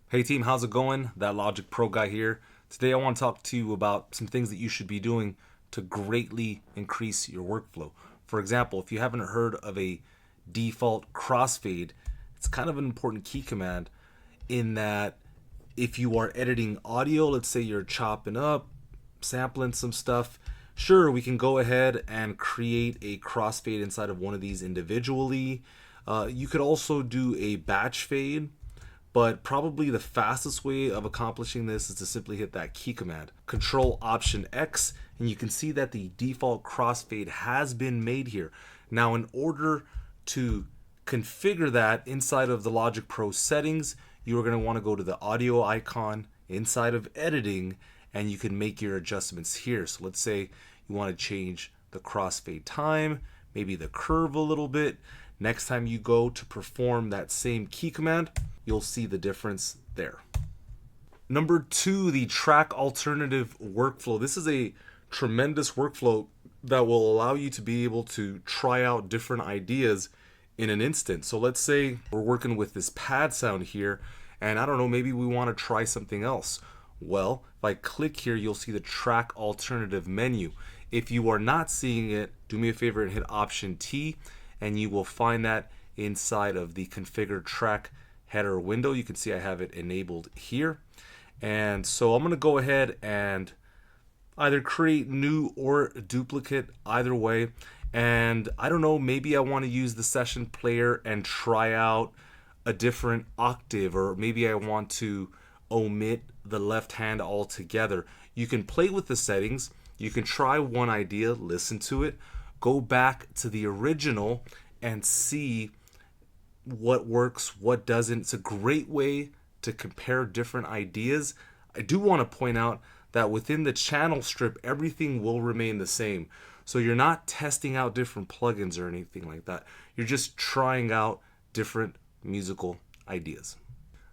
Hey team, how's it going? That Logic Pro guy here. Today I want to talk to you about some things that you should be doing to greatly increase your workflow. For example, if you haven't heard of a default crossfade, it's kind of an important key command in that if you are editing audio, let's say you're chopping up, sampling some stuff, sure, we can go ahead and create a crossfade inside of one of these individually. You could also do a batch fade, but probably the fastest way of accomplishing this is to simply hit that key command, Control Option X, and you can see that the default crossfade has been made here. Now, in order to configure that inside of the Logic Pro settings, you are going to want to go to the audio icon inside of editing, and you can make your adjustments here. So let's say you want to change the crossfade time, maybe the curve a little bit. Next time you go to perform that same key command, you'll see the difference there. Number two, the track alternative workflow. This is a tremendous workflow that will allow you to be able to try out different ideas in an instant. So let's say we're working with this pad sound here, and I don't know, maybe we want to try something else. Well, if I click here, you'll see the track alternative menu. If you are not seeing it, do me a favor and hit Option T, and you will find that inside of the configure track header window. You can see I have it enabled here. And so I'm going to go ahead and either create new or duplicate, either way. And I don't know, maybe I want to use the session player and try out a different octave, or maybe I want to omit the left hand altogether. You can play with the settings. You can try one idea, listen to it, go back to the original and see what works, what doesn't. It's a great way to compare different ideas. I do want to point out that within the channel strip, everything will remain the same. So you're not testing out different plugins or anything like that. You're just trying out different musical ideas.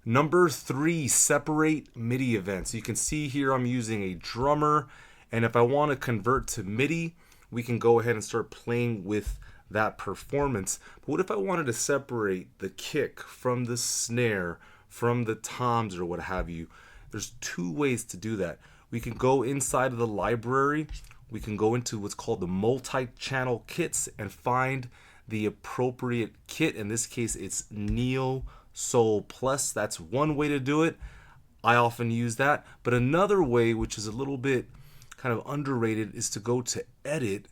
Number three, separate MIDI events. You can see here I'm using a drummer, and if I want to convert to MIDI, we can go ahead and start playing with that performance. But what if I wanted to separate the kick from the snare, from the toms or what have you? There's two ways to do that. We can go inside of the library. We can go into what's called the multi-channel kits and find the appropriate kit. In this case, it's Neo Soul Plus. That's one way to do it. I often use that. But another way, which is a little bit kind of underrated, is to go to Edit,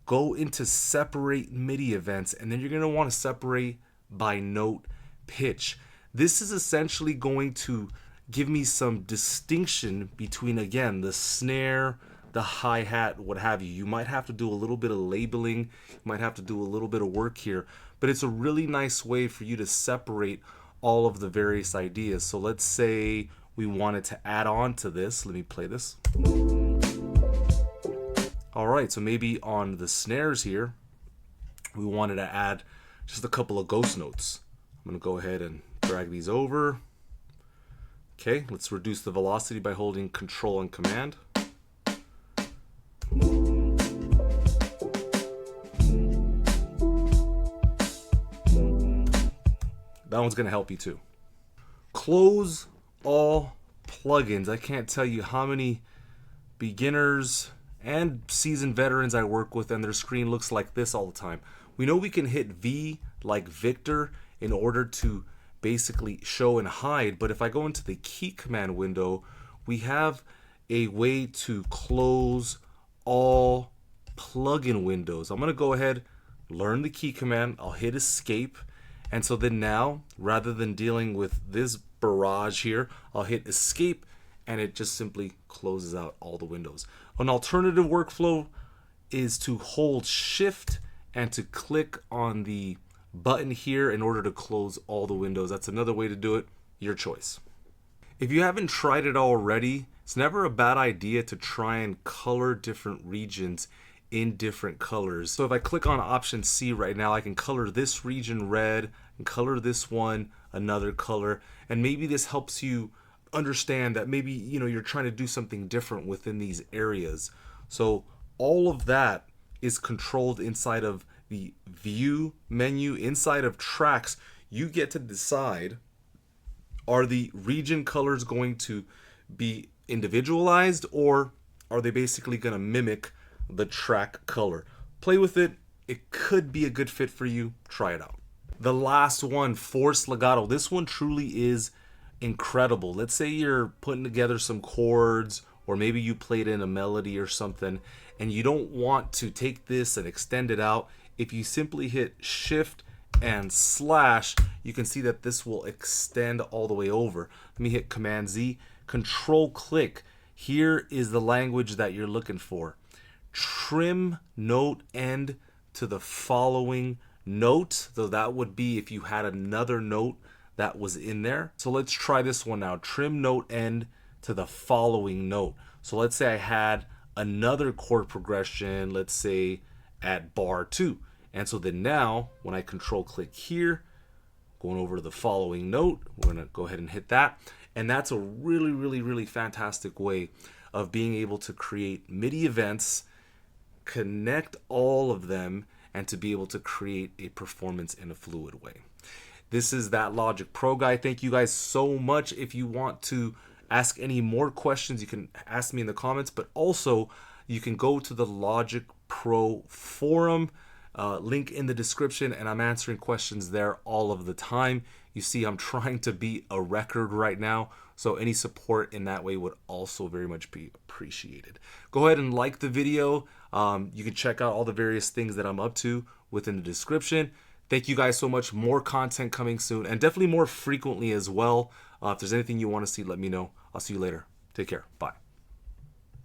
go into Separate MIDI Events, and then you're going to want to separate by note pitch. This is essentially going to give me some distinction between, again, the snare, the hi-hat, what have you. You might have to do a little bit of labeling, you might have to do a little bit of work here, but it's a really nice way for you to separate all of the various ideas. So let's say we wanted to add on to this. Let me play this. All right, so maybe on the snares here, we wanted to add just a couple of ghost notes. I'm gonna go ahead and drag these over. Okay, let's reduce the velocity by holding Control and Command. That one's gonna help you too. Close all plugins. I can't tell you how many beginners and seasoned veterans I work with, and their screen looks like this all the time. We know we can hit V like Victor in order to basically show and hide, but if I go into the key command window, we have a way to close all plugin windows. I'm going to go ahead, learn the key command, I'll hit escape, and so then now, rather than dealing with this barrage here, I'll hit escape, and it just simply closes out all the windows. An alternative workflow is to hold Shift and to click on the button here in order to close all the windows. That's another way to do it, your choice. If you haven't tried it already, it's never a bad idea to try and color different regions in different colors. So if I click on Option C right now, I can color this region red and color this one another color, and maybe this helps you understand that maybe you're trying to do something different within these areas. So all of that is controlled inside of the view menu. Inside of tracks, you get to decide Are the region colors going to be individualized, or are they basically going to mimic the track color? Play with it. It could be a good fit for you. Try it out. The last one, forced legato. This one truly is incredible. Let's say you're putting together some chords, or maybe you played in a melody or something, and you don't want to take this and extend it out. If you simply hit shift and slash, you can see that this will extend all the way over. Let me hit Command Z, Control click. Here is the language that you're looking for. Trim note end to the following note. So that would be if you had another note that was in there. So let's try this one now. Trim note end to the following note. So let's say I had another chord progression, let's say at bar 2. And so then now when I control click here, going over to the following note, we're gonna go ahead and hit that. And that's a really, really, really fantastic way of being able to create MIDI events, connect all of them, and to be able to create a performance in a fluid way. This is that Logic Pro guy. Thank you guys so much. If you want to ask any more questions, you can ask me in the comments, but also you can go to the Logic Pro forum, link in the description, and I'm answering questions there all of the time. You see, I'm trying to beat a record right now, so any support in that way would also very much be appreciated. Go ahead and like the video. You can check out all the various things that I'm up to within the description. Thank you guys so much. More content coming soon, and definitely more frequently as well. If there's anything you want to see, let me know. I'll see you later. Take care. Bye.